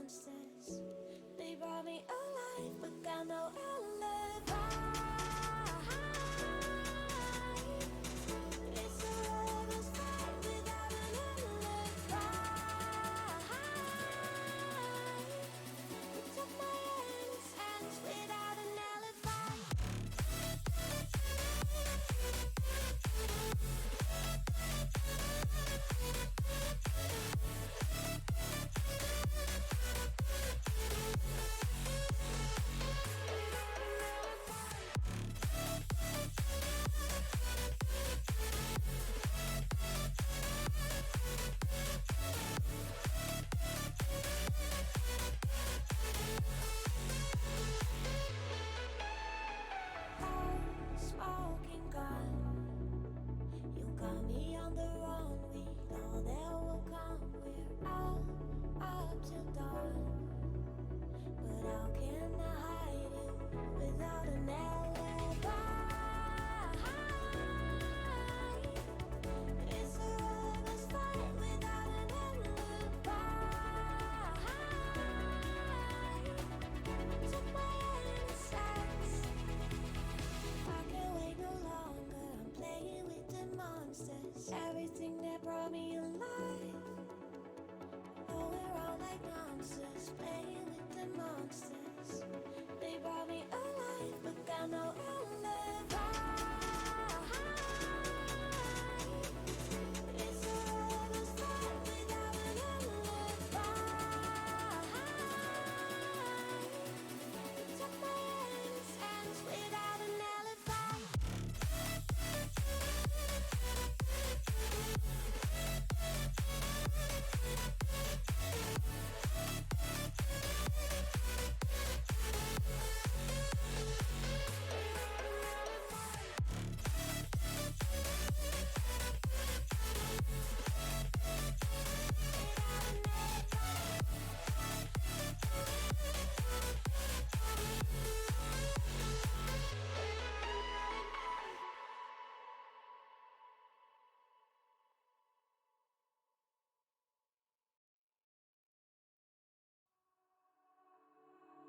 monsters. They brought me alive, but got no alibi. It's a lover's fight without an alibi. Took my innocence without an alibi. Smoking gun, you got me on the run. We know there will come. We're out up till dawn, but how can I hide it without an alibi? It's a lover's fight without an alibi. Took my innocence. I can't wait no longer. I'm playing with the monsters. Everything that brought me alive. Oh, we're all like monsters, playing with the monsters. They brought me alive, but got no alibi. It's a lover's fight without an alibi. Took my innocence without an alibi.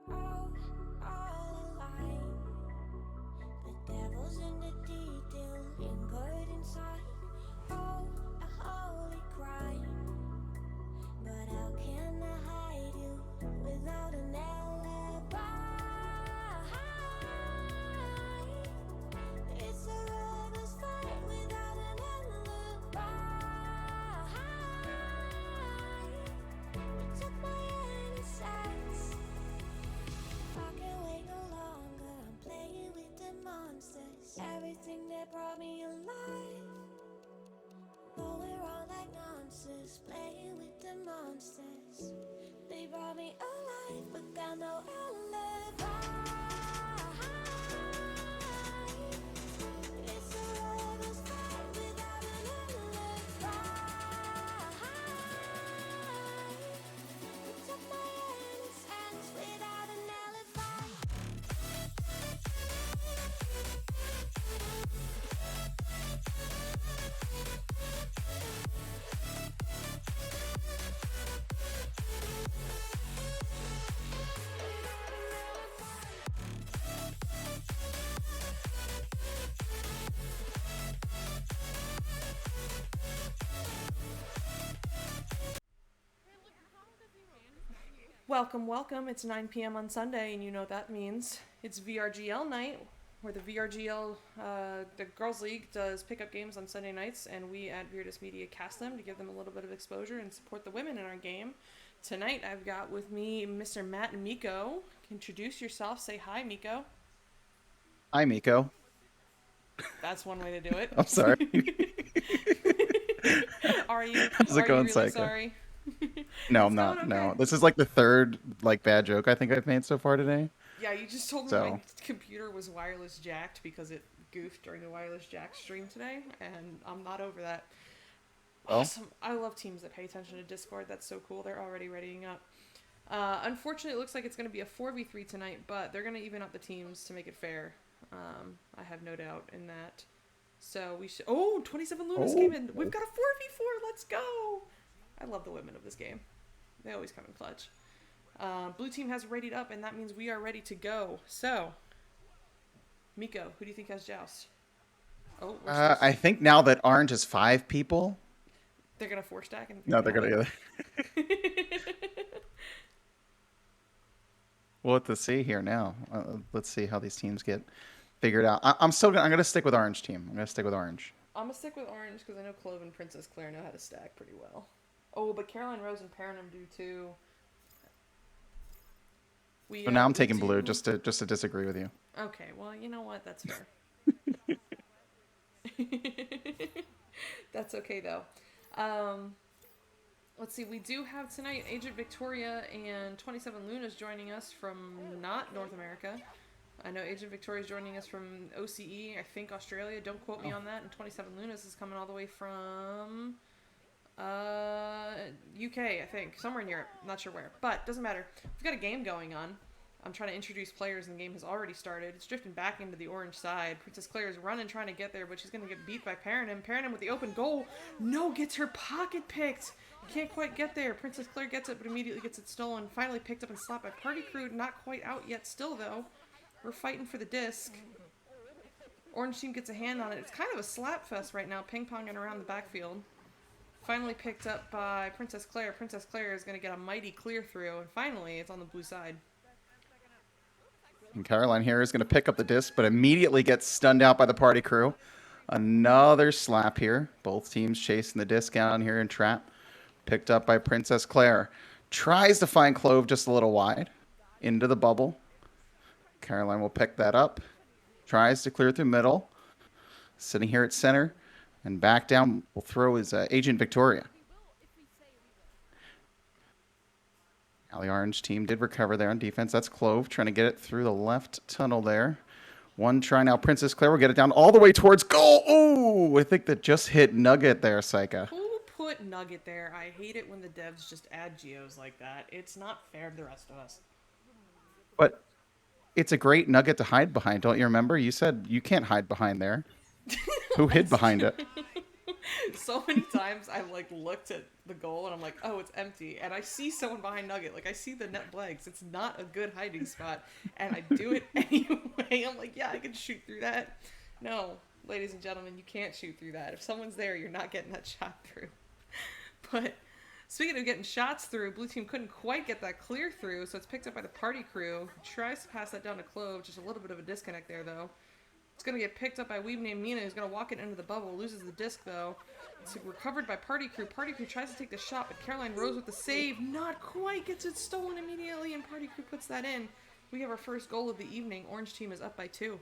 All alive. The devil's in the detail, lingered inside. Oh, a holy crime. But how can I hide you without an alibi? It's a lover's fight without an alibi. Took my innocence. I can't wait no longer. I'm playing with the monsters. Everything that brought me alive. Though we're all like monsters, playing with the monsters. They brought me alive, but got no alibi. It's a lover's fight without an alibi. Took my innocence without an alibi. Welcome, welcome. It's 9 p.m. on Sunday, and you know what that means. It's VRGL night, where the VRGL, the Girls League, does pickup games on Sunday nights, and we at Viridis Media cast them to give them a little bit of exposure and support the women in our game. Tonight, I've got with me Mr. Matt and Miko. Introduce yourself. Say hi, Miko. Hi, Miko. That's one way to do it. I'm sorry. Are you? How's it Are going, you really Psycho? sorry? No, It's I'm not. going No, okay. this is like the third bad joke I think I've made so far today. Yeah, you just told me my So, computer was wireless jacked because it goofed during the wireless jack stream today, and I'm not over that. well, Awesome. I love teams that pay attention to Discord. That's so cool. They're already readying up. Unfortunately, it looks like it's going to be a 4v3 tonight, but they're going to even out the teams to make it fair. I have no doubt in that. So we should... Oh, 27 Lunas came in. We've got a 4v4. Let's go. I love the women of this game. They always come in clutch. Blue team has readied up, and that means we are ready to go. So, Miko, who do you think has Joust? Oh, I think now that orange is 5 people. they're gonna 4-stack and No, they're gonna. We'll have to see here now. Let's see how these teams get figured out. I'm gonna stick with orange team. I'm gonna stick with orange. I'm gonna stick with orange because I know Clove and Princess Claire know how to stack pretty well. Oh, but Caroline Rose and Paranum do too. But now I'm we taking blue do- just to disagree with you. Okay, well, you know what? That's fair. That's okay though. Let's see. We do have tonight Agent Victoria and 27 Luna's joining us from not North America. I know Agent Victoria is joining us from OCE, I think Australia. Don't quote me on that. And 27 Lunas is coming all the way from UK, I think, somewhere in Europe. Not sure where, but doesn't matter. We've got a game going on. I'm trying to introduce players, and the game has already started. It's drifting back into the orange side. Princess Claire is running, trying to get there, but she's going to get beat by Paranum. Paranum with the open goal. No, gets her pocket picked. Can't quite get there. Princess Claire gets it, but immediately gets it stolen. Finally picked up and slapped by Party Crew. Not quite out yet still, though. We're fighting for the disc. Orange team gets a hand on it. It's kind of a slap fest right now, ping-ponging around the backfield. Finally picked up by Princess Claire. Princess Claire is going to get a mighty clear through, and finally it's on the blue side. And Caroline here is going to pick up the disc, but immediately gets stunned out by the party crew. Another slap here. Both teams chasing the disc down here in trap. Picked up by Princess Claire. Tries to find Clove just a little wide. Into the bubble. Caroline will pick that up. Tries to clear through middle. Sitting here at center. And back down will throw his Agent Victoria. Now the orange team did recover there on defense. That's Clove trying to get it through the left tunnel there. One try now. Princess Claire will get it down all the way towards goal. Oh, I think that just hit Nugget there, Saika. Who put Nugget there? I hate it when the devs just add geos like that. It's not fair to the rest of us. But it's a great Nugget to hide behind. Don't you remember? You said you can't hide behind there. Who hid behind it? So many times I've like looked at the goal and I'm like, oh, it's empty, and I see someone behind Nugget. Like I see the net legs. It's not a good hiding spot, and I do it anyway. I'm like, yeah, I can shoot through that. No, ladies and gentlemen, you can't shoot through that. If someone's there, you're not getting that shot through. But speaking of getting shots through, blue team couldn't quite get that clear through, so it's picked up by the party crew. Tries to pass that down to Clove. Just a little bit of a disconnect there, though. It's going to get picked up by Weeb named Mina, who's going to walk it into the bubble. Loses the disc, though. It's recovered by Party Crew. Party Crew tries to take the shot, but Caroline Rose with the save. Not quite. Gets it stolen immediately, and Party Crew puts that in. We have our first goal of the evening. Orange team is up by 2.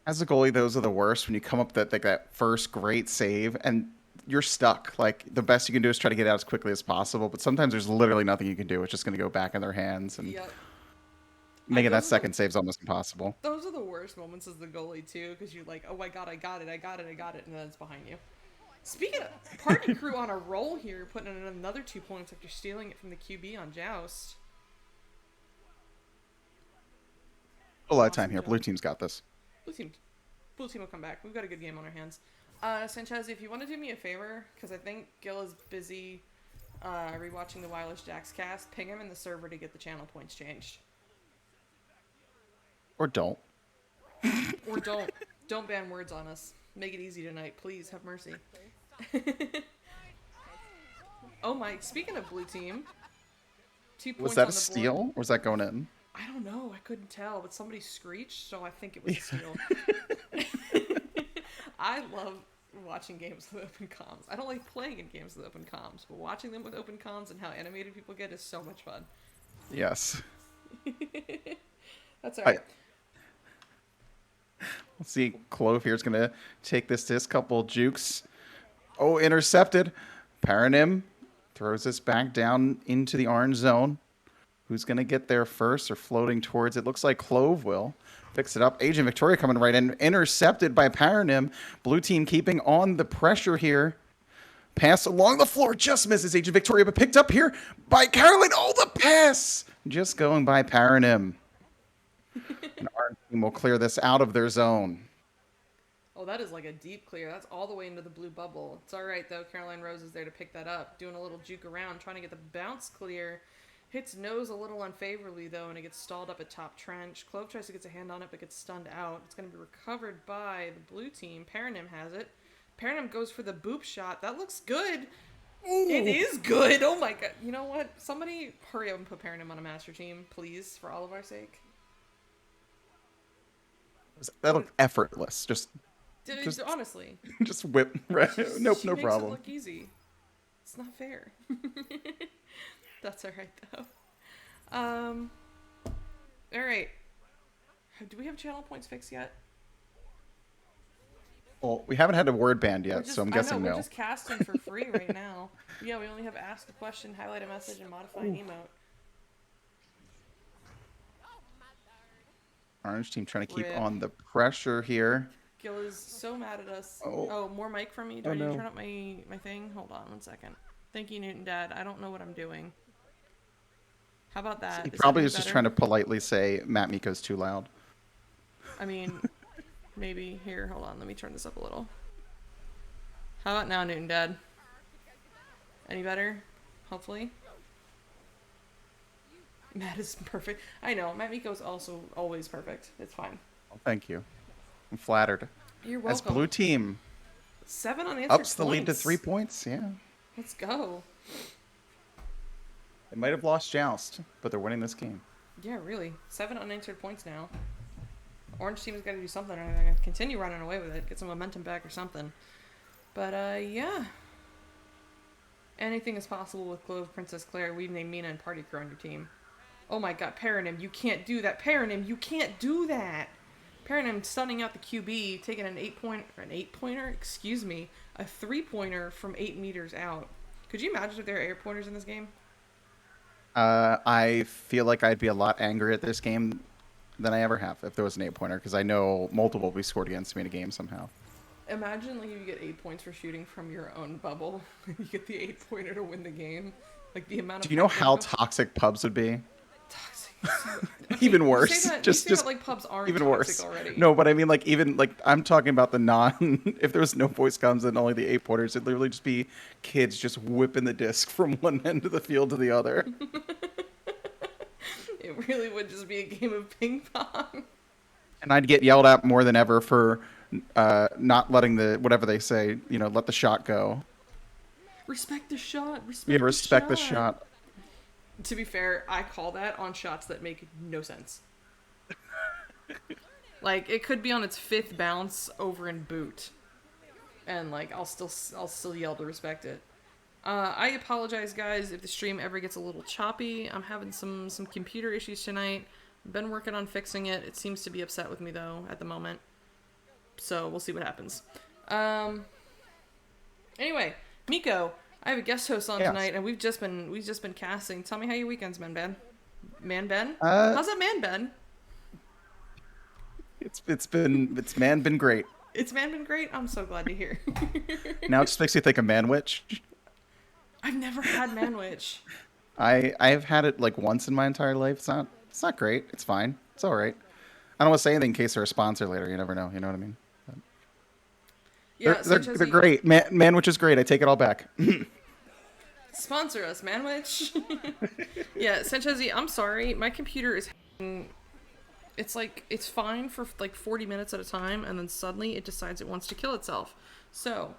As a goalie, those are the worst when you come up with that first great save and you're stuck. Like the best you can do is try to get out as quickly as possible, but sometimes there's literally nothing you can do. It's just going to go back in their hands, and Yep. making that those are second save's almost impossible. Those are the worst moments as the goalie, too, because you're like, oh my god, I got it, and then it's behind you. Speaking of Party Crew on a roll here, putting in another 2 points after stealing it from the QB on Joust. A lot of time Awesome here. job. Blue team's got this. Blue team will come back. We've got a good game on our hands. Sanchez, if you want to do me a favor, because I think Gil is busy rewatching the Wireless Jacks cast, ping him in the server to get the channel points changed. Or don't. Or don't ban words on us. Make it easy tonight. Please, have mercy. Oh my, speaking of blue team, 2 points Was that on a the steal? board. Or was that going in? I don't know. I couldn't tell, but somebody screeched, so I think it was a steal. I love watching games with open comms. I don't like playing in games with open comms, but watching them with open comms and how animated people get is so much fun. Yes. That's alright. Let's see. Clove here is going to take this disc. Couple jukes. Oh, intercepted. Paranim throws this back down into the orange zone. Who's going to get there first or floating towards it? Looks like Clove will. Picks it up. Agent Victoria coming right in. Intercepted by Paranim. Blue team keeping on the pressure here. Pass along the floor. Just misses Agent Victoria, but picked up here by Caroline. Oh, the pass! Just going by Paranim. And our team will clear this out of their zone. Oh, that is like a deep clear. That's all the way into the blue bubble. It's alright, though. Caroline Rose is there to pick that up. Doing a little juke around, trying to get the bounce clear. Hits nose a little unfavorably, though, and it gets stalled up at top trench. Clove tries to get a hand on it, but gets stunned out. It's going to be recovered by the blue team. Paranim has it. Paranim goes for the boop shot. That looks good. Ooh. It is good. Oh my god. You know what? Somebody hurry up and put Paranim on a master team, please, for all of our sake. That looked effortless. Just honestly. Just whip. Right. Nope, she no makes problem. It look easy. It's not fair. That's alright, though. Alright. Do we have channel points fixed yet? Well, we haven't had a word band yet, Just, so I'm guessing I know, no. We're just casting for free right now. Yeah, we only have ask a question, highlight a message, and modify an emote. Orange team trying to keep Rip. on the pressure here. Gil is so mad at us. Oh. More mic from me? Do I need no. to turn up my thing? Hold on 1 second. Thank you, Newton Dad. I don't know what I'm doing. How about that? He Is probably that was just better? trying to politely say Matt Miko's too loud. I mean, maybe. Here, hold on. Let me turn this up a little. How about now, Newton Dad? Any better? Hopefully. Matt is perfect. I know. Matt Miko's also always perfect. It's fine. Well, thank you. I'm flattered. You're As welcome. blue team 7 unanswered ups the lead to points. 3 points, yeah. Let's go. They might have lost Joust, but they're winning this game. Yeah, really. 7 unanswered points now. Orange team is going to do something, or they're going to continue running away with it, get some momentum back or something. But, yeah. Anything is possible with Clove, Princess Claire, Weave Name Mina, and Party Crew on your team. Oh my god, Paranim, you can't do that. Paranim, you can't do that. Paranim stunning out the QB, taking an 8-pointer, excuse me, a 3-pointer from 8 meters out. Could you imagine if there were 8-pointers in this game? I feel like I'd be a lot angrier at this game than I ever have if there was an 8-pointer, because I know multiple will be scored against me in a game somehow. Imagine like you get 8 points for shooting from your own bubble. You get the 8-pointer to win the game. Like the amount of. Do you know how toxic pubs would be? toxic? Even You worse. say that, just like pubs aren't even toxic worse. already. No, but I mean like even like I'm talking about the non. If there was no voice comms and only the 8-pointers, it'd literally just be kids just whipping the disc from one end of the field to the other. It really would just be a game of ping pong. And I'd get yelled at more than ever for not letting the whatever they say, let the shot go. Respect the shot. Respect the shot. To be fair, I call that on shots that make no sense. Like it could be on its 5th bounce over in boot, and like I'll still yell to respect it. I apologize, guys, if the stream ever gets a little choppy. I'm having some computer issues tonight. Been working on fixing it. It seems to be upset with me though at the moment. So we'll see what happens. Anyway, Miko, I have a guest host on tonight, and we've just been casting. Tell me how your weekend's been, Ben. Man Ben? How's that man Ben? It's been great. It's man been great. I'm so glad to hear. Now it just makes me think of Manwich. I've never had Manwich. I've had it like once in my entire life. It's not great. It's fine. It's all right. I don't want to say anything in case they're a sponsor later. You never know. You know what I mean? But Yeah, they're great. Manwich is great. I take it all back. Sponsor us, Manwich. Yeah, Sanchezi, I'm sorry. My computer is. It's fine for like 40 minutes at a time, and then suddenly it decides it wants to kill itself. So,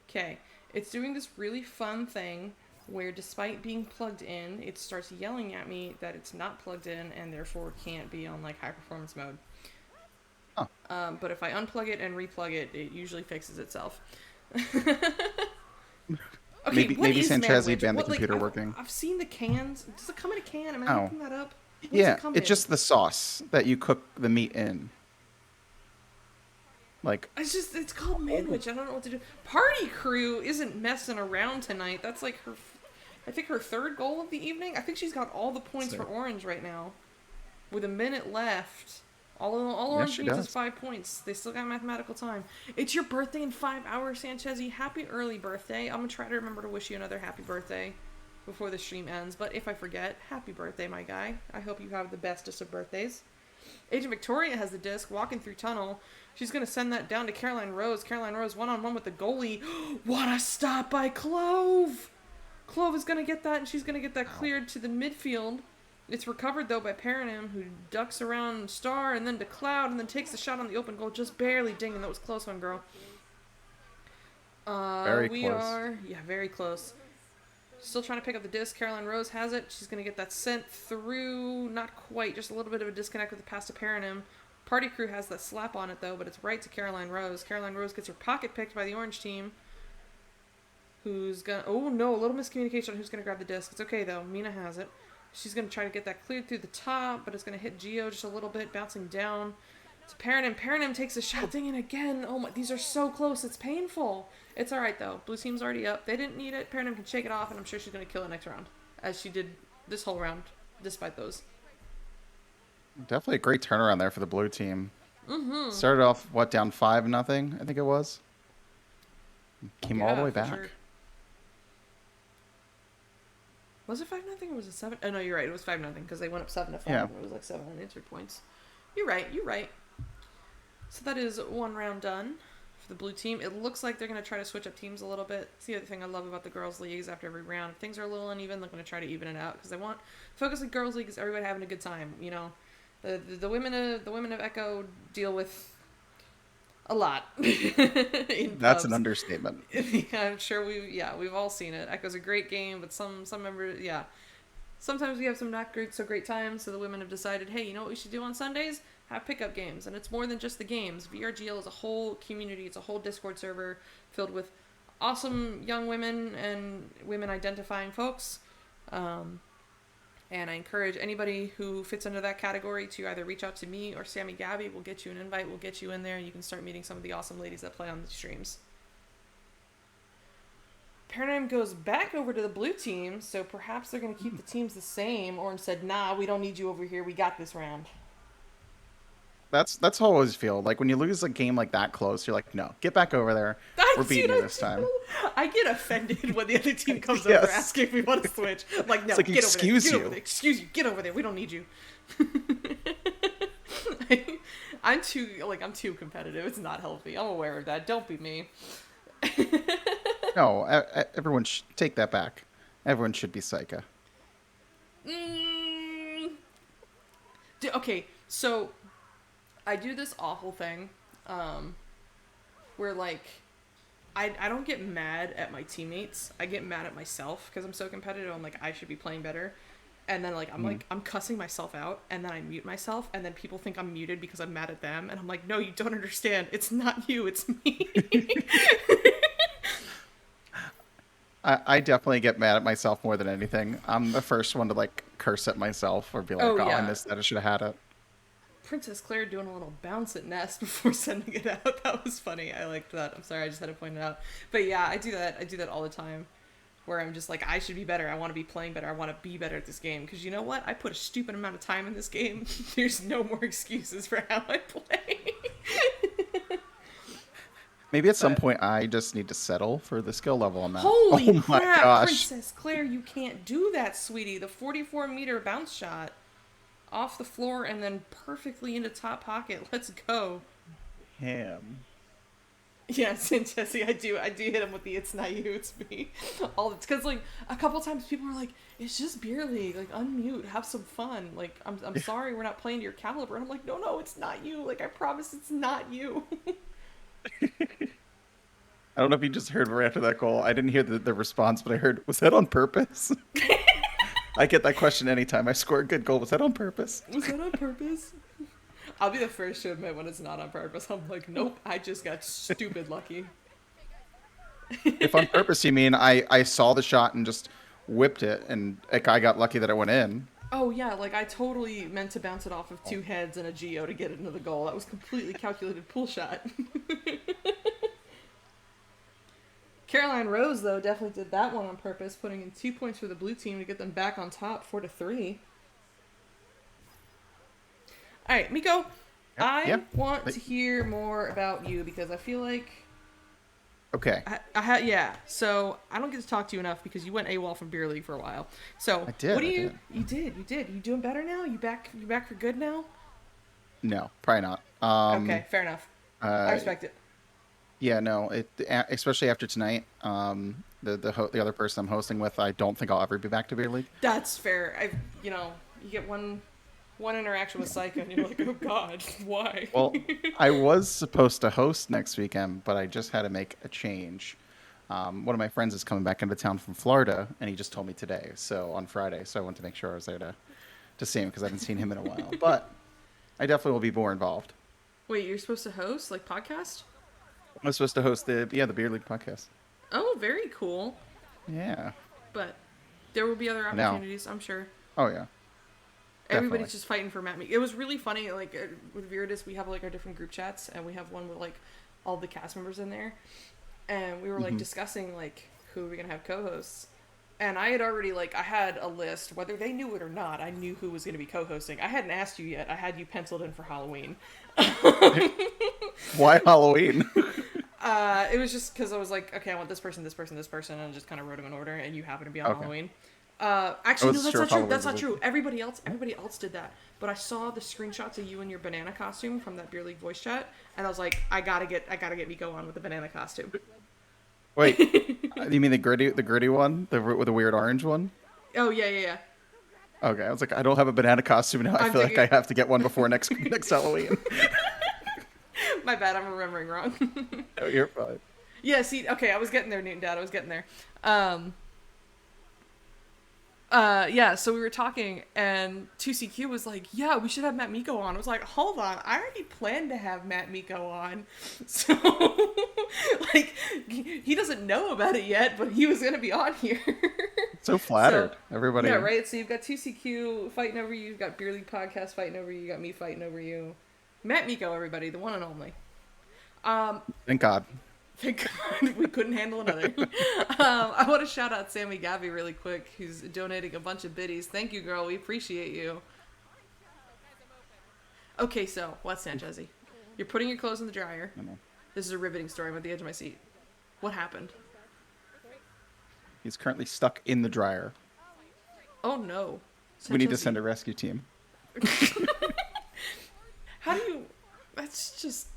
okay, it's doing this really fun thing where despite being plugged in, it starts yelling at me that it's not plugged in and therefore can't be on like high performance mode. Oh. But if I unplug it and replug it, it usually fixes itself. Okay, maybe Sanchezi Manwich? banned the computer working. I've seen the cans. Does it come in a can? Am I Oh. making that up? What's Yeah, it come it's in? just the sauce that you cook the meat in. Like, It's called Manwich. I don't know what to do. Party Crew isn't messing around tonight. That's like I think her 3rd goal of the evening. I think she's got all the points for Orange right now. With a minute left. All Orange she needs does. is 5 points. They still got mathematical time. It's your birthday in 5 hours, Sanchezi. Happy early birthday. I'm going to try to remember to wish you another happy birthday before the stream ends. But if I forget, happy birthday, my guy. I hope you have the bestest of birthdays. Agent Victoria has the disc, walking through tunnel. She's going to send that down to Caroline Rose. Caroline Rose one-on-one with the goalie. What a stop by Clove! Clove is going to get that, and she's going to get that cleared to the midfield. It's recovered, though, by Paranim, who ducks around Star and then to Cloud and then takes the shot on the open goal, just barely dinging. That was a close one, girl. Very close. Very close. Still trying to pick up the disc. Caroline Rose has it. She's going to get that sent through. Not quite. Just a little bit of a disconnect with the pass to Paranim. Party Crew has that slap on it, though, but it's right to Caroline Rose. Caroline Rose gets her pocket picked by the orange team. Who's going to... Oh, no. A little miscommunication on who's going to grab the disc. It's okay, though. Mina has it. She's going to try to get that cleared through the top, but it's going to hit Geo just a little bit, bouncing down to Paranim. Paranim takes a shot, dinging again. Oh my, these are so close. It's painful. It's all right, though. Blue team's already up. They didn't need it. Paranim can shake it off, and I'm sure she's going to kill it next round, as she did this whole round, despite those. Definitely a great turnaround there for the blue team. Mm-hmm. Started off, down 5-0, I think it was. Came all the way for back. sure. Was it 5-0 or was it 7? Oh, no, you're right. It was 5-0 because they went up 7-5. Yeah. And it was like 7 unanswered points. You're right. So that is one round done for the blue team. It looks like they're going to try to switch up teams a little bit. It's the other thing I love about the girls' leagues after every round. If things are a little uneven, they're going to try to even it out because they want focus on girls' leagues. Everybody having a good time. You know, the women of Echo deal with a lot. That's an understatement. Yeah, I'm sure we've all seen it. Echo's a great game, but some members, sometimes we have some not so great times. So the women have decided, hey, you know what we should do on Sundays? Have pickup games, and it's more than just the games. VRGL is a whole community. It's a whole Discord server filled with awesome young women and women identifying folks. And I encourage anybody who fits under that category to either reach out to me or Sammy Gabby. We'll get you an invite. We'll get you in there, and you can start meeting some of the awesome ladies that play on the streams. Paradigm goes back over to the blue team, so perhaps they're going to keep the teams the same. Orange said, nah, we don't need you over here. We got this round. That's how I always feel. Like, when you lose a game like that close, you're like, no, get back over there. We're beating you this time. I get offended when the other team comes Yes. over asking if we want to switch. I'm like, no, It's like, get over there. excuse Get you. over there. Excuse you. Get over there. We don't need you. I'm too competitive. It's not healthy. I'm aware of that. Don't be me. No, everyone should take that back. Everyone should be Psycha. Okay, so I do this awful thing where, like, I don't get mad at my teammates. I get mad at myself because I'm so competitive. I'm like, I should be playing better. And then, like, I'm cussing myself out, and then I mute myself, and then people think I'm muted because I'm mad at them. And I'm like, no, you don't understand. It's not you. It's me. I definitely get mad at myself more than anything. I'm the first one to, like, curse at myself or be like, I missed that. I should have had it. Princess Claire doing a little bounce at Nest before sending it out. That was funny. I liked that. I'm sorry, I just had to point it out. But yeah, I do that all the time. Where I'm just like, I should be better. I want to be playing better. I want to be better at this game. Because you know what? I put a stupid amount of time in this game. There's no more excuses for how I play. Maybe at some point I just need to settle for the skill level I'm at. Holy Oh my crap, gosh. Princess Claire, you can't do that, sweetie. The 44-meter bounce shot off the floor and then perfectly into top pocket. Let's go. Ham. Yes, and Jesse, I do hit him with the "it's not you, it's me." All because, like, a couple times people are like, "It's just beer league. Like, unmute, have some fun." Like, I'm sorry, we're not playing to your caliber. And I'm like, no, it's not you. Like, I promise, it's not you. I don't know if you just heard right after that goal. I didn't hear the response, but I heard, was that on purpose? I get that question anytime I score a good goal. Was that on purpose? Was that on purpose? I'll be the first to admit when it's not on purpose. I'm like, nope, I just got stupid lucky. If on purpose you mean I saw the shot and just whipped it, and I got lucky that it went in. Oh yeah, like I totally meant to bounce it off of two heads and a Geo to get it into the goal. That was completely calculated pull shot. Caroline Rose, though, definitely did that one on purpose, putting in 2 points for the blue team to get them back on top, 4-3. All right, Miko, I want to hear more about you because I feel like... Okay. So I don't get to talk to you enough because you went AWOL from Beer League for a while. So I did. What do you? You did. You doing better now? You back for good now? No, probably not. Okay, fair enough. I respect it. Yeah, no, especially after tonight. The other person I'm hosting with, I don't think I'll ever be back to beer league. That's fair. You get one interaction with Psycho, and you're like, oh God, why? Well, I was supposed to host next weekend, but I just had to make a change. One of my friends is coming back into town from Florida, and he just told me today, so on Friday. So I wanted to make sure I was there to see him because I haven't seen him in a while. But I definitely will be more involved. Wait, you're supposed to host like podcast? I was supposed to host the beer league podcast. Oh, very cool. Yeah. But there will be other No. opportunities, I'm sure. Oh yeah. Everybody's Definitely. just fighting for Matt Meek. It was really funny. Like with Viridis, we have like our different group chats, and we have one with like all the cast members in there, and we were like discussing like who are we gonna have co-hosts. And I had already I had a list, whether they knew it or not. I knew who was gonna be co-hosting. I hadn't asked you yet. I had you penciled in for Halloween. Why Halloween? It was just because I was like, okay, I want this person, this person, this person, and I just kind of wrote them in order, and you happen to be on Okay. Halloween. Actually, no, wasn't that's sure not if true. Halloween That's was not a- true. Everybody else did that. But I saw the screenshots of you in your banana costume from that beer league voice chat, and I was like, I gotta get Miko on with the banana costume. Wait, you mean the gritty one, with the weird orange one? Oh yeah. Okay, I was like, I don't have a banana costume now. I I'm feel thinking- like I have to get one before next Halloween. My bad, I'm remembering wrong. Oh, you're fine. Yeah, see, okay, I was getting there, Newton Dad. I was getting there. Yeah, so we were talking, and 2CQ was like, yeah, we should have Matt Miko on. I was like, hold on, I already planned to have Matt Miko on. So, he doesn't know about it yet, but he was going to be on here. So flattered. So, Everybody. Yeah, right? So you've got 2CQ fighting over you, you've got Beer League Podcast fighting over you, you got me fighting over you. Matt Miko, everybody, the one and only. Thank God. Thank God we couldn't handle another. I want to shout out Sammy Gabby really quick, who's donating a bunch of biddies. Thank you, girl. We appreciate you. Okay, so what's Sanchezzy? You're putting your clothes in the dryer. I know. This is a riveting story. I'm at the edge of my seat. What happened? He's currently stuck in the dryer. Oh no. We need to Sanchezzy. send a rescue team. How do you? That's just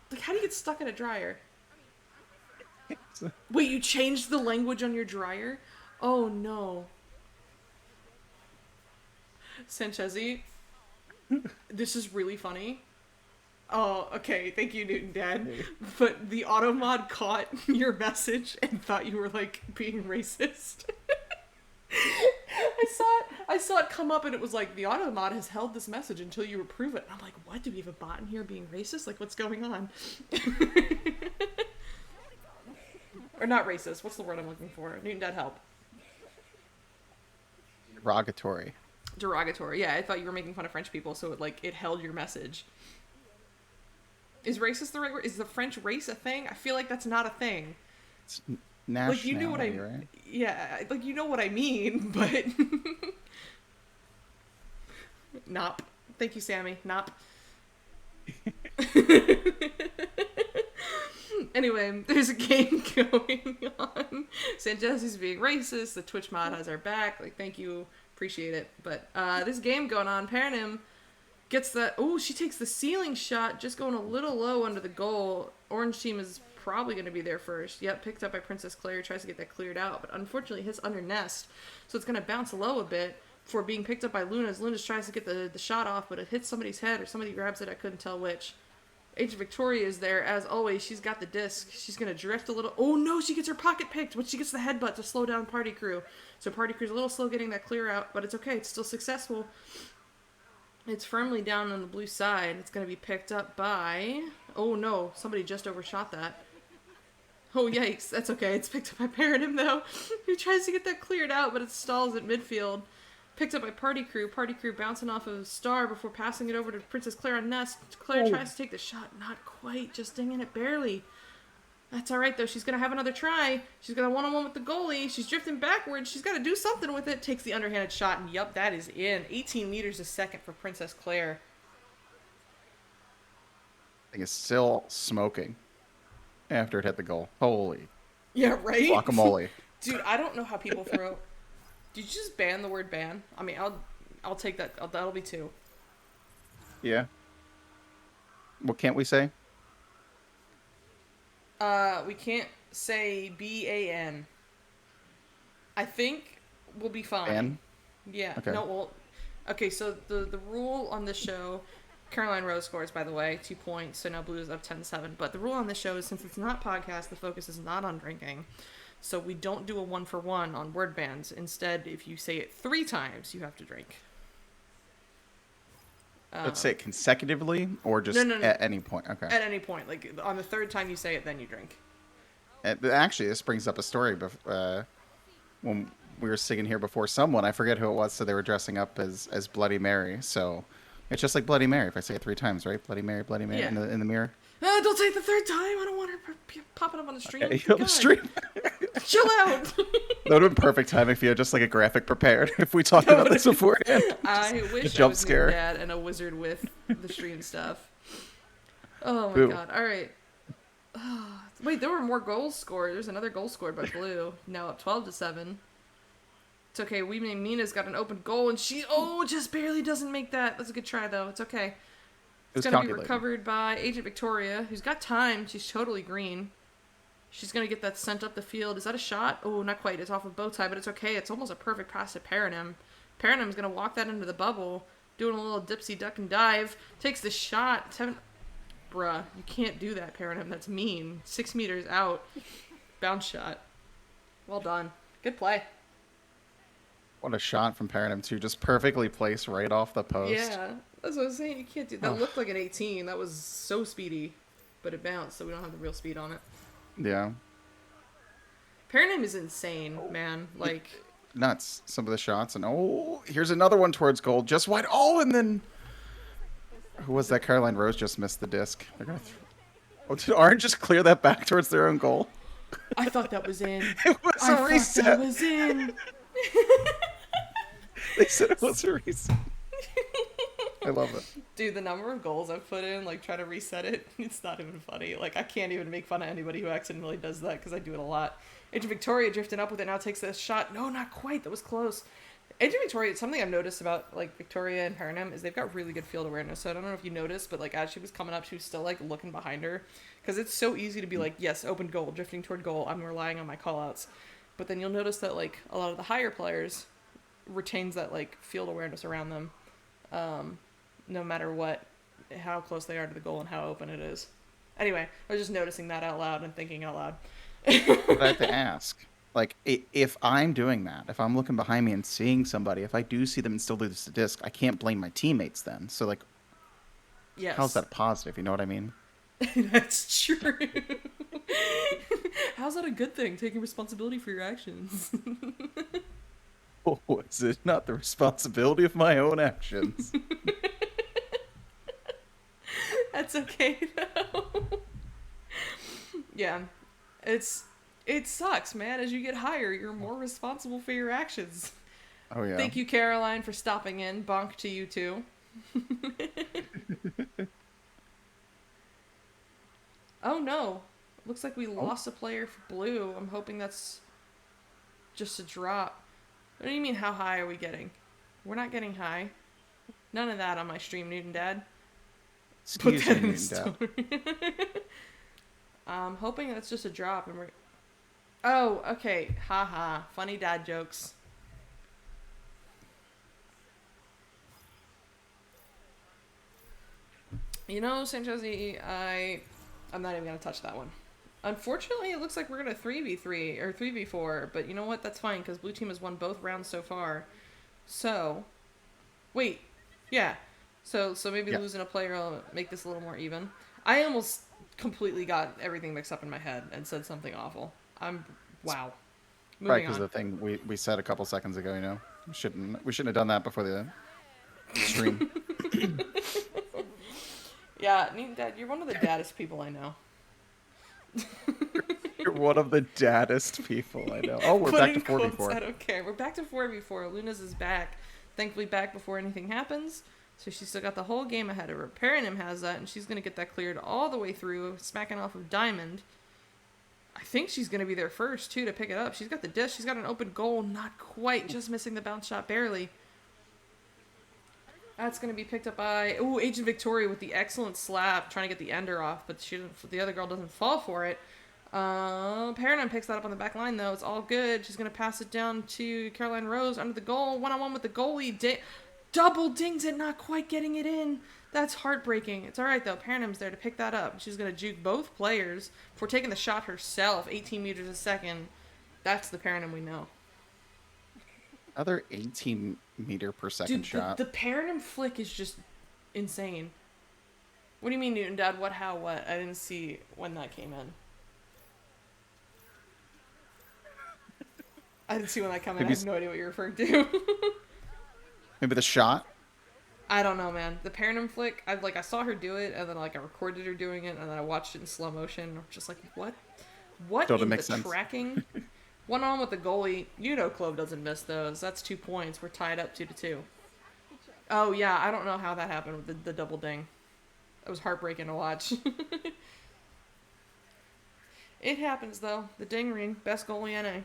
like, how do you get stuck in a dryer? Wait, you changed the language on your dryer? Oh no. Sanchezzy, this is really funny. Oh, okay, thank you, Newton Dad. But the automod caught your message and thought you were like being racist. I saw it come up and it was like, the automod has held this message until you approve it. And I'm like, what? Do we have a bot in here being racist? Like, what's going on? Or not racist. What's the word I'm looking for? Newton Dad, help. Derogatory. Derogatory. Yeah, I thought you were making fun of French people, so it held your message. Is racist the right word? Is the French race a thing? I feel like that's not a thing. It's nationality, Like, you knew what I right? Yeah, like, you know what I mean, but Nop. Thank you, Sammy. Nop. Anyway, there's a game going on. Sanchezzy's being racist. The Twitch mod has our back. Like, thank you. Appreciate it. But this game going on. Paranim gets that. Oh, she takes the ceiling shot, just going a little low under the goal. Orange team is probably going to be there first. Yep, picked up by Princess Claire. Tries to get that cleared out, but unfortunately hits under nest. So it's going to bounce low a bit before being picked up by Lunas. Lunas tries to get the shot off, but it hits somebody's head or somebody grabs it. I couldn't tell which. Agent Victoria is there, as always. She's got the disc. She's going to drift a little. Oh, no, she gets her pocket picked, but she gets the headbutt to slow down Party Crew. So Party Crew's a little slow getting that clear out, but it's okay. It's still successful. It's firmly down on the blue side. It's going to be picked up by... Oh, no. Somebody just overshot that. Oh, yikes. That's okay. It's picked up by Paradigm, though, who tries to get that cleared out, but it stalls at midfield. Picked up by Party Crew. Party Crew bouncing off of Star before passing it over to Princess Claire on Nest. Claire tries to take the shot. Not quite. Just dinging it barely. That's alright, though. She's going to have another try. She's got a one-on-one with the goalie. She's drifting backwards. She's got to do something with it. Takes the underhanded shot, and yup, that is in. 18 meters a second for Princess Claire. I think it's still smoking after it hit the goal. Holy Yeah, right? guacamole. Dude, I don't know how people throw... Did you just ban the word ban? I mean, I'll take that. That'll be 2. Yeah. What can't we say? We can't say BAN. I think we'll be fine. Ban? Yeah. Okay. No, well, okay, so the rule on this show, Caroline Rose scores, by the way, 2 points, so now Blue is up 10-7. But the rule on this show is since it's not podcast, the focus is not on drinking. So we don't do a 1-for-1 on word bands. Instead, if you say it 3 times, you have to drink. Let's say it consecutively or just No. at any point. Okay. At any point. Like, on the 3rd time you say it, then you drink. Actually, this brings up a story. When we were singing here before, someone, I forget who it was, so they were dressing up as Bloody Mary. So it's just like Bloody Mary if I say it 3 times, right? Bloody Mary Yeah. in the mirror. Don't say it the 3rd time. I don't want her popping up on the stream. Okay, on the God. stream. Chill out. That would have been perfect time if you had just like a graphic prepared. If we talked about this beforehand. I wish I jump was scare. your dad and a wizard with the stream stuff. Oh my Boo. god. Alright. Wait, there were more goals scored. There's another goal scored by Blue. Now up 12-7. It's okay. Mina's got an open goal and she just barely doesn't make that. That's a good try though. It's okay. It's going to be recovered by Agent Victoria, who's got time. She's totally green. She's going to get that sent up the field. Is that a shot? Oh, not quite. It's off of bow tie, but it's okay. It's almost a perfect pass to Paranim. Paraним's going to walk that into the bubble, doing a little dipsy duck and dive. Takes the shot. Bruh, you can't do that, Paranim. That's mean. 6 meters out. Bounce shot. Well done. Good play. What a shot from Paranim too, just perfectly placed right off the post. Yeah, that's what I was saying. You can't do that. Looked like an 18. That was so speedy, but it bounced, so we don't have the real speed on it. Yeah. Paranim is insane, man. Like, Nuts. Some of the shots, and here's another one towards goal, just wide. And then who was that? Caroline Rose just missed the disc. They're gonna. Did Orange just clear that back towards their own goal? I thought that was in. It was a reset. That was in. They said it was a reset. I love it. Dude, the number of goals I've put in, like, try to reset it, it's not even funny. Like, I can't even make fun of anybody who accidentally does that, because I do it a lot. Agent Victoria drifting up with it, now takes this shot. No, not quite. That was close. Agent Victoria, something I've noticed about, like, Victoria and Paranim is they've got really good field awareness. So I don't know if you noticed, but, like, as she was coming up, she was still, like, looking behind her. Because it's so easy to be like, yes, open goal, drifting toward goal. I'm relying on my call-outs. But then you'll notice that, like, a lot of the higher players retains that, like, field awareness around them. No matter how close they are to the goal and how open it is. Anyway, I was just noticing that out loud and thinking out loud. But I have to ask, like, if I'm doing that, if I'm looking behind me and seeing somebody, if I do see them and still lose the disc, I can't blame my teammates then. So, like, Yes. how's that positive? You know what I mean? That's true. How's that a good thing, taking responsibility for your actions? Oh, is it not the responsibility of my own actions? That's okay, though. Yeah. It sucks, man. As you get higher, you're more responsible for your actions. Oh, yeah. Thank you, Caroline, for stopping in. Bonk to you, too. Oh, no. Looks like we lost a player for Blue. I'm hoping that's just a drop. What do you mean, how high are we getting? We're not getting high. None of that on my stream, Newton Dad. Put Excuse that me, in the Dad. story. I'm hoping that's just a drop and we're... Oh, okay. Haha. Funny dad jokes. You know, Sanchez, I'm not even going to touch that one. Unfortunately, it looks like we're going to 3v3 or 3v4, but you know what? That's fine because Blue Team has won both rounds so far. So, wait. Yeah. So maybe Yeah. losing a player will make this a little more even. I almost completely got everything mixed up in my head and said something awful. Wow. Right, Moving because on. the thing we said a couple seconds ago, you know, we shouldn't have done that before the stream. Yeah, Dad, you're one of the daddest people I know. You're one of the daddest people I know. Oh, we're Put back in to quotes, 4v4. I don't care. We're back to 4v4. Luna's is back. Thankfully back before anything happens. So she's still got the whole game ahead of her. Paranim has that, and she's going to get that cleared all the way through, smacking off of Diamond. I think she's going to be there first, too, to pick it up. She's got the disc. She's got an open goal. Not quite. Just missing the bounce shot barely. That's going to be picked up by... Agent Victoria with the excellent slap, trying to get the ender off, but the other girl doesn't fall for it. Paranym picks that up on the back line, though. It's all good. She's going to pass it down to Caroline Rose under the goal. One-on-one with the goalie. Double dings it, not quite getting it in. That's heartbreaking. It's all right, though. Paranym's there to pick that up. She's going to juke both players before taking the shot herself. 18 meters a second. That's the Paranym we know. Another 18 meter per second Dude, shot. the Paranym flick is just insane. What do you mean, Newton Dad? What, how, what? I didn't see when that came in. I didn't see when that came in. I have no idea what you're referring to. Maybe the shot? I don't know, man. The Paranym flick, I saw her do it, and then I recorded her doing it, and then I watched it in slow motion. Just like, what? What Totally in makes the sense. tracking? One on with the goalie. You know Clove doesn't miss those. That's 2 points. We're tied up 2-2. Oh, yeah, I don't know how that happened with the double ding. It was heartbreaking to watch. It happens, though. The ding ring. Best goalie NA.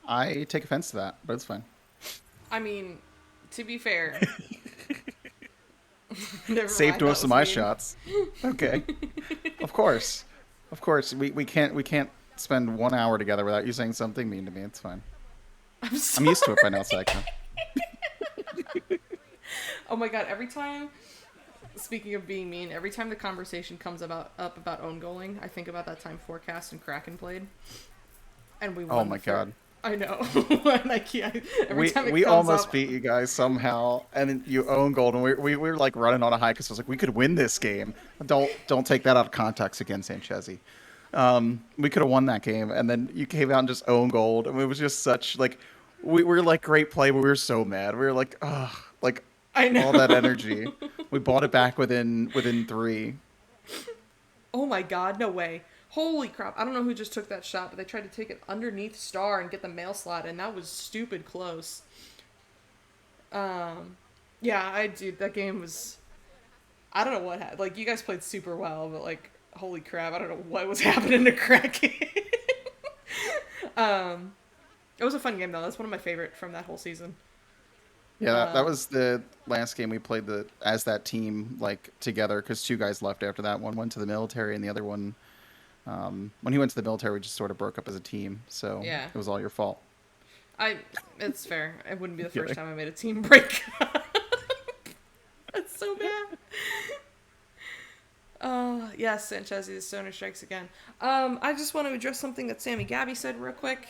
I take offense to that, but it's fine. I mean, to be fair. Never Saved mind, most that of my was mean. shots. Okay. Of course. We can't spend 1 hour together without you saying something mean to me. It's fine. I'm I'm used to it by now, Saika. Oh my god, every time, speaking of being mean, every time the conversation comes up about own goaling, I think about that time Forecast and Kraken played. And we won. Oh my god. I know. And every time it We comes almost up, beat you guys somehow, and then you own gold, and we were like running on a high because I was like, we could win this game. Don't take that out of context again, Sanchezi. We could have won that game, and then you came out and just own gold, and it was just such like we were like great play, but we were so mad. We were like, ugh, like I know. all that energy. We bought it back within 3. Oh my god, no way. Holy crap. I don't know who just took that shot, but they tried to take it underneath Star and get the mail slot, and that was stupid close. Yeah, dude, that game was, I don't know what happened. Like, you guys played super well, but like, holy crap, I don't know what was happening to Kraken. It was a fun game, though. That's one of my favorite from that whole season. Yeah, that was the last game we played as that team, like, together, because 2 guys left after that. One went to the military, and the other one, when he went to the military, we just sort of broke up as a team, so Yeah. it was all your fault. It's fair. It wouldn't be the Yeah. first time I made a team break. That's so bad. Yes, Sanchezi, the stoner strikes again. I just want to address something that Sammy Gabby said real quick.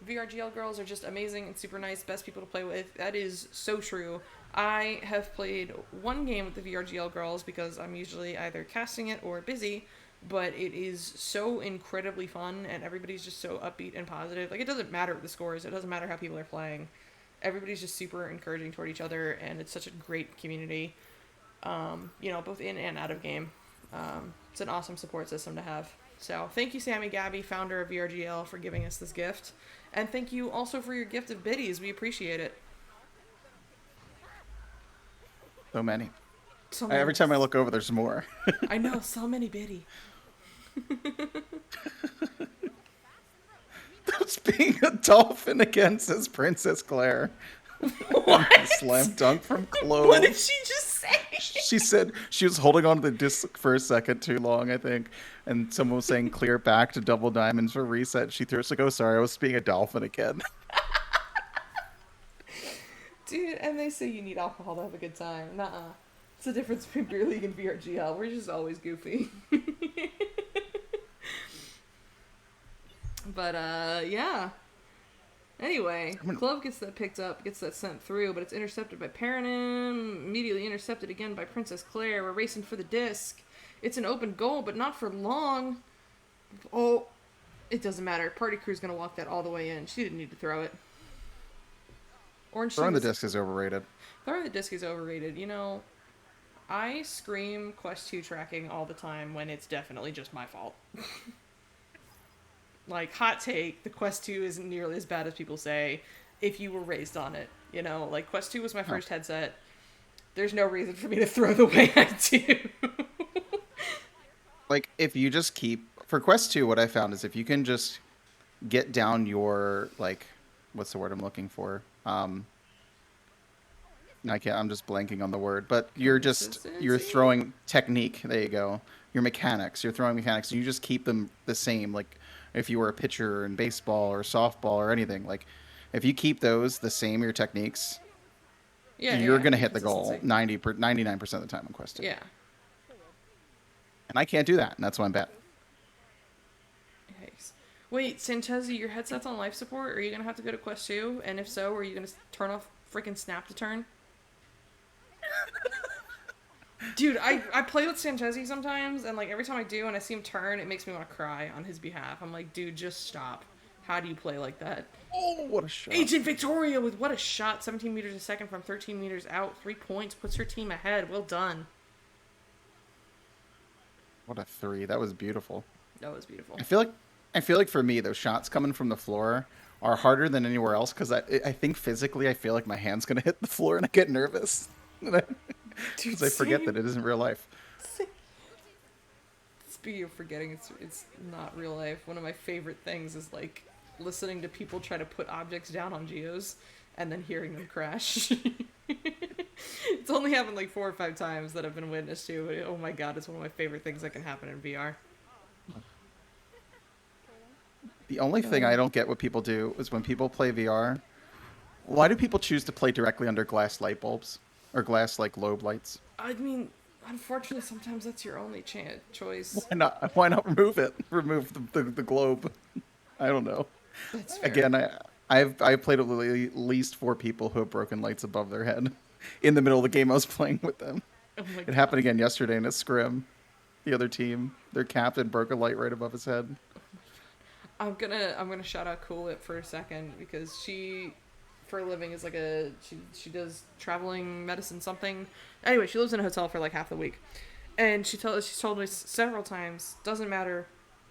VRGL girls are just amazing and super nice, best people to play with. That is so true. I have played 1 game with the VRGL girls because I'm usually either casting it or busy, but it is so incredibly fun and everybody's just so upbeat and positive. Like, it doesn't matter what the scores, it doesn't matter how people are playing. Everybody's just super encouraging toward each other, and it's such a great community, both in and out of game. It's an awesome support system to have. So thank you, Sammy Gabby, founder of VRGL, for giving us this gift. And thank you also for your gift of biddies. We appreciate it. So many. So Every time I look over, there's more. I know, so many biddy. That's being a dolphin again, says Princess Claire. What? Slam dunk from Clove. What did she just say? She said she was holding on to the disc for a second too long, I think. And someone was saying clear back to double diamonds for reset. She threw us like, oh, sorry, I was being a dolphin again. Dude, and they say you need alcohol to have a good time. Nuh-uh. It's the difference between Beer League and VRGL. We're just always goofy. But, yeah. Anyway, Clove gets that picked up, gets that sent through, but it's intercepted by Paranym, immediately intercepted again by Princess Claire. We're racing for the disc. It's an open goal, but not for long. Oh, it doesn't matter. Party Crew's gonna walk that all the way in. She didn't need to throw it. Orange Throwing the team is- disc is overrated. Throwing the disc is overrated. You know, I scream Quest 2 tracking all the time when it's definitely just my fault. Like, hot take, the Quest 2 isn't nearly as bad as people say if you were raised on it. You know, like, Quest 2 was my first headset. There's no reason for me to throw the way I do. Like, if you just keep... For Quest 2, what I found is if you can just get down your, like... What's the word I'm looking for? I can't. I'm just blanking on the word, but you're Consistency? throwing technique. There you go. Your mechanics. You're throwing mechanics. You just keep them the same. Like if you were a pitcher in baseball or softball or anything, like if you keep those the same, your techniques, Yeah, you're yeah, gonna your hit the goal consistency. 99% of the time in Quest 2. Yeah. And I can't do that, and that's why I'm bad. Yikes. Wait, Sanchezi, your headset's on life support? Are you gonna have to go to Quest 2? And if so, are you gonna turn off freaking Snap to Turn? Dude, I play with Sanchezi sometimes, and like every time I do and I see him turn, it makes me want to cry on his behalf. I'm like, dude, just stop. How do you play like that? Oh, what a shot! Agent Victoria with what a shot, 17 meters a second from 13 meters out, 3 points, puts her team ahead. Well done. What a three! That was beautiful. That was beautiful. I feel like for me, those shots coming from the floor are harder than anywhere else because I think physically I feel like my hand's gonna hit the floor and I get nervous Dude, because I forget same. that it isn't real life. Speaking of forgetting, it's not real life. One of my favorite things is like listening to people try to put objects down on geos and then hearing them crash. It's only happened like 4 or 5 times that I've been witness to. But oh my god, it's one of my favorite things that can happen in VR. The only thing I don't get what people do is when people play VR. Why do people choose to play directly under glass light bulbs or glass like lobe lights? I mean, unfortunately, sometimes that's your only choice. Why not? Why not remove it? Remove the globe. I don't know. That's fair. Again, I've played with at least 4 people who have broken lights above their head in the middle of the game I was playing with them. Oh my It god. happened again yesterday in a scrim. The other team, their captain broke a light right above his head. I'm gonna shout out Cool Whip for a second because she, for a living, is like she does traveling medicine something. Anyway, she lives in a hotel for like half the week, and she's told me several times, doesn't matter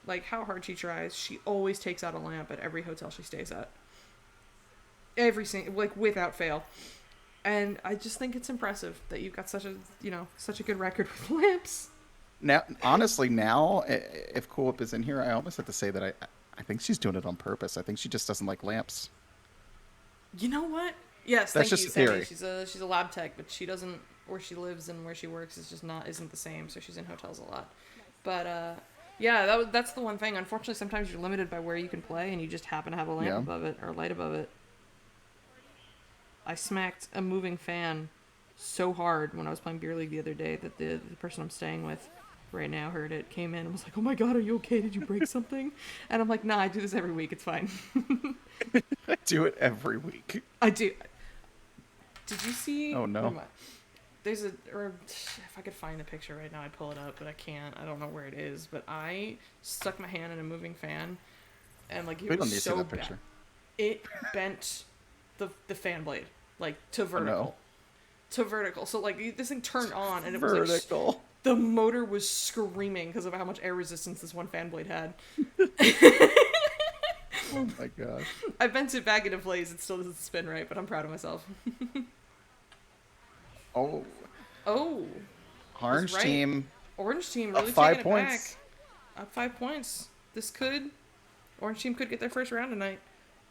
like how hard she tries, she always takes out a lamp at every hotel she stays at. Every single, like, without fail. And I just think it's impressive that you've got such a good record with lamps. Now, honestly, now if Cool Whip is in here, I almost have to say that I think she's doing it on purpose. I think she just doesn't like lamps. You know what? Yes, That's thank just you, a Sammy. theory. She's a lab tech, but she doesn't, where she lives and where she works is just isn't the same. So she's in hotels a lot. But yeah, that's the one thing. Unfortunately, sometimes you're limited by where you can play, and you just happen to have a lamp Yeah. above it or light above it. I smacked a moving fan so hard when I was playing Beer League the other day that the person I'm staying with right now heard it, came in and was like, "Oh my god, are you okay? Did you break something?" And I'm like, "Nah, I do this every week. It's fine." I do it every week. I do. Did you see? Oh, no. Never mind. There's or if I could find the picture right now, I'd pull it up, but I can't. I don't know where it is. But I stuck my hand in a moving fan, and like it We don't was need to see so that bad. picture. It bent the fan blade like to vertical. no. To vertical. So like this thing turned on, and it was like Vertical. the motor was screaming because of how much air resistance this one fan blade had. Oh my gosh. I bent it back into place. It still doesn't spin right, but I'm proud of myself. Oh, Oh, Orange right. team. Orange team Up really 5 taking it points. back. Up 5 points. Orange team could get their first round tonight.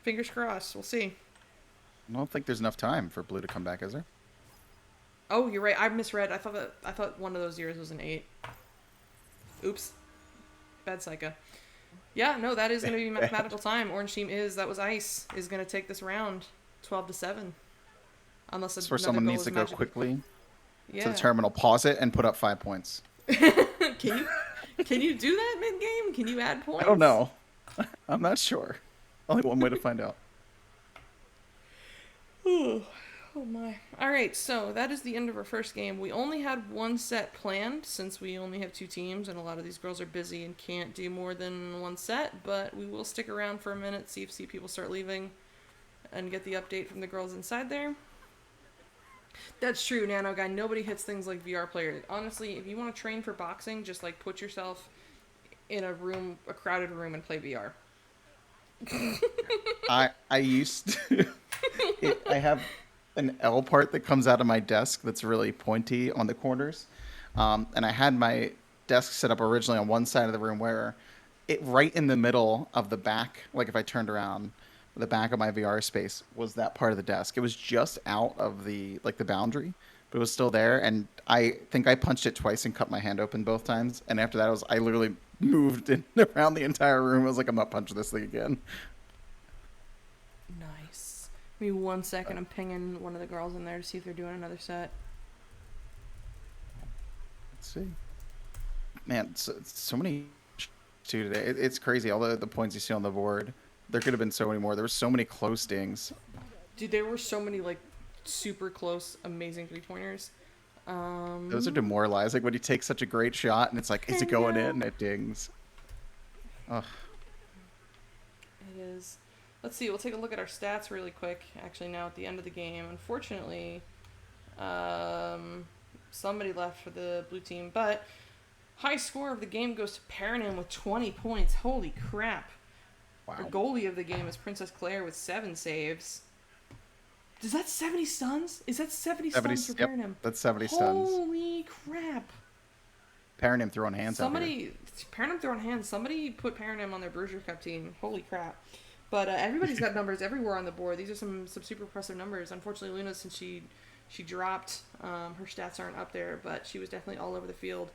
Fingers crossed. We'll see. I don't think there's enough time for Blue to come back, is there? Oh, you're right. I misread. I thought one of those years was an 8. Oops. Bad psycho. Yeah, no, that is going to be mathematical time. Orange team that was ice, is going to take this round 12-7. Unless That's where another someone goal needs is to go magically- quickly Yeah. to the terminal, pause it, and put up 5 points. Can you do that mid game? Can you add points? I don't know. I'm not sure. Only one way to find out. Oh my. Alright, so that is the end of our first game. We only had one set planned since we only have 2 teams and a lot of these girls are busy and can't do more than one set, but we will stick around for a minute, see people start leaving and get the update from the girls inside there. That's true, Nano Guy. Nobody hits things like VR players. Honestly, if you want to train for boxing, just like put yourself in a crowded room and play VR. I used to, I have an L part that comes out of my desk that's really pointy on the corners. And I had my desk set up originally on one side of the room where it right in the middle of the back, like if I turned around, the back of my VR space was that part of the desk. It was just out of the boundary, but it was still there. And I think I punched it twice and cut my hand open both times. And after that, I literally moved around the entire room. I was like, I'm not punching this thing again. Nice. Give me 1 second. I'm pinging one of the girls in there to see if they're doing another set. Let's see. Man, so many today. It's crazy. All the points you see on the board. There could have been so many more. There were so many close dings. Dude, there were so many like super close, amazing 3-pointers. Those are demoralizing when you take such a great shot and it's like, is it going in? It dings. Ugh. It is. Let's see. We'll take a look at our stats really quick. Actually, now at the end of the game, unfortunately, somebody left for the blue team, but high score of the game goes to Paranim with 20 points. Holy crap! Wow. Our goalie of the game is Princess Claire with 7 saves. Is that 70 stuns? Is that 70 stuns for Paranim? Yep, that's 70 stuns. Holy crap! Paranim throwing hands out here. Paranim throwing hands. Somebody put Paranim on their Berger Cup team. Holy crap! But everybody's got numbers everywhere on the board. These are some super impressive numbers. Unfortunately, Luna, since she dropped, her stats aren't up there, but she was definitely all over the field.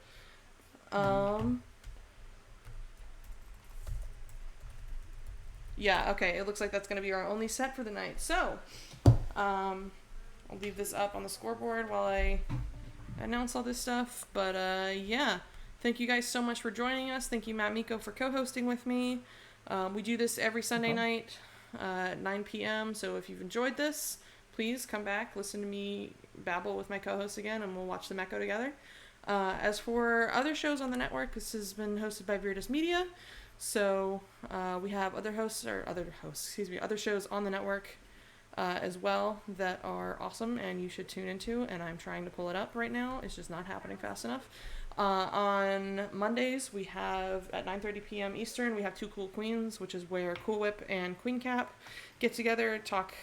Yeah, okay, it looks like that's going to be our only set for the night. So, I'll leave this up on the scoreboard while I announce all this stuff. But, yeah, thank you guys so much for joining us. Thank you, Matt Miko, for co-hosting with me. We do this every Sunday night at 9 p.m., so if you've enjoyed this, please come back, listen to me babble with my co-host again, and we'll watch the Mecco together. As for other shows on the network, this has been hosted by Viridis Media. So we have other shows on the network as well that are awesome and you should tune into. And I'm trying to pull it up right now. It's just not happening fast enough. On Mondays, we have at 9:30 p.m. Eastern, we have Two Cool Queens, which is where Cool Whip and Queen Cap get together, talk.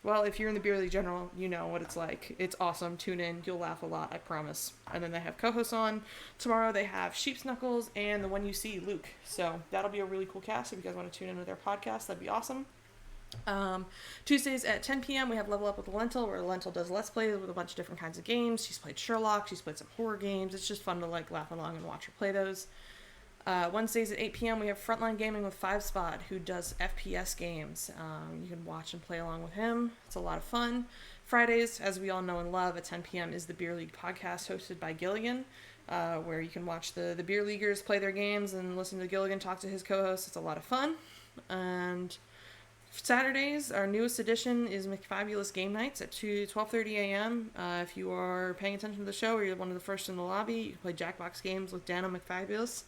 Well, if you're in the Beer League General, you know what it's like. It's awesome. Tune in. You'll laugh a lot, I promise. And then they have co-hosts on. Tomorrow they have Sheep's Knuckles and the one you see, Luke. So that'll be a really cool cast. If you guys want to tune in with their podcast, that'd be awesome. Tuesdays at 10 p.m. we have Level Up with Lentil, where Lentil does Let's Plays with a bunch of different kinds of games. She's played Sherlock. She's played some horror games. It's just fun to like laugh along and watch her play those. Wednesdays at 8 p.m. we have Frontline Gaming with 5 Spot, who does FPS games. You can watch and play along with him. It's a lot of fun. Fridays, as we all know and love, at 10 p.m. is the Beer League podcast hosted by Gilligan, where you can watch the Beer Leaguers play their games and listen to Gilligan talk to his co-host. It's a lot of fun. And Saturdays, our newest edition is McFabulous Game Nights at 12:30 a.m. If you are paying attention to the show or you're one of the first in the lobby, you can play Jackbox games with Dano McFabulous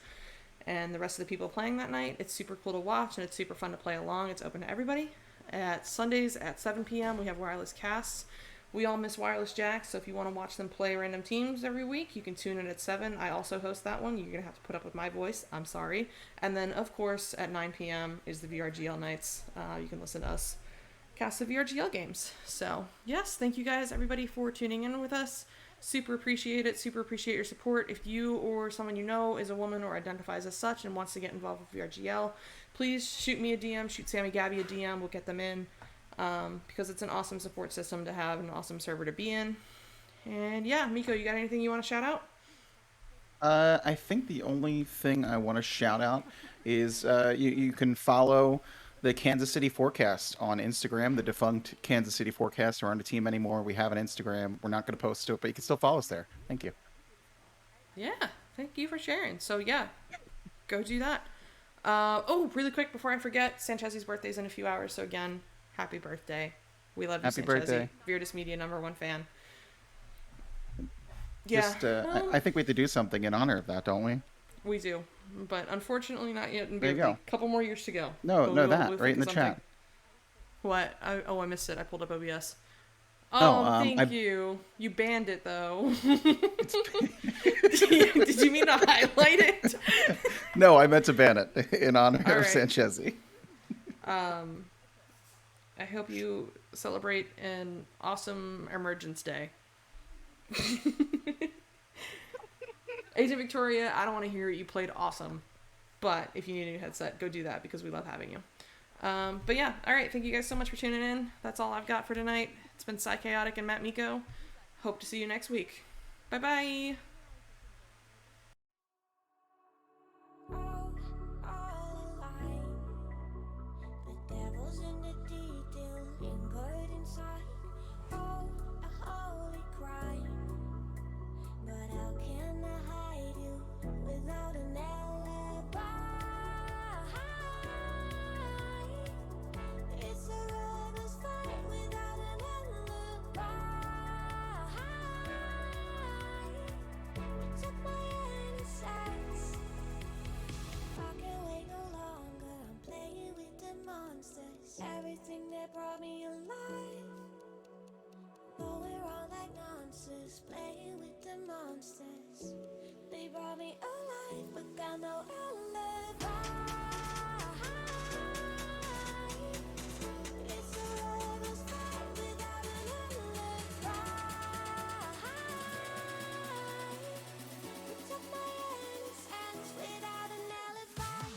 and the rest of the people playing that night. It's super cool to watch and it's super fun to play along. It's open to everybody. At Sundays at 7 p.m. we have Wireless Casts. We all miss Wireless Jacks, so if you want to watch them play random teams every week, you can tune in at 7. I also host that one. You're going to have to put up with my voice. I'm sorry. And then, of course, at 9 p.m. is the VRGL nights. You can listen to us cast the VRGL games. So, yes, thank you guys, everybody, for tuning in with us. Super appreciate it. Super appreciate your support. If you or someone you know is a woman or identifies as such and wants to get involved with VRGL, please shoot me a DM. Shoot Sammy Gabby a DM. We'll get them in. Because it's an awesome support system to have, an awesome server to be in. And yeah, Miko, you got anything you want to shout out? I think the only thing I want to shout out is you can follow the Kansas City Forecast on Instagram. The defunct Kansas City Forecast are on the team anymore. We have an Instagram. We're not going to post to it, but you can still follow us there. Thank you. Yeah, thank you for sharing. So yeah, go do that. Really quick before I forget, Sanchezi's birthday is in a few hours. So again, happy birthday. We love you, Happy Sanchezi. birthday. Viridis Media #1 fan. Yeah. Just, I think we have to do something in honor of that, don't we? We do. But unfortunately not yet in There you Beer League. go. Couple more years to go. No, But that, we'll right in think the of chat. something. What? I missed it. I pulled up OBS. No, Thank you. You banned it, though. Did you mean to highlight it? No, I meant to ban it in honor All of right. Sanchezi. I hope you celebrate an awesome Emergence Day. Agent Victoria, I don't want to hear you played awesome, but if you need a new headset, go do that because we love having you. But yeah, all right. Thank you guys so much for tuning in. That's all I've got for tonight. It's been Psy Chaotic and Matt Miko. Hope to see you next week. Bye bye. All alive. The devil's in the detail, lingered inside. Oh, a holy crime. But how can I hide you without an alibi? It's a rebel's fight without an alibi. You took my innocence. I can't wait no longer. I'm playing with the monsters. Everything that brought me alive. Going wrong like nonsense. Playing with the monsters. They brought me alive, but got no alibi. It's a rebel's fight without an alibi. You took my innocence without an alibi.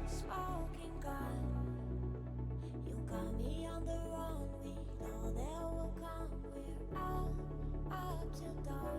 Smoking gun, you got me on the run. We know that will come. We're up till dawn.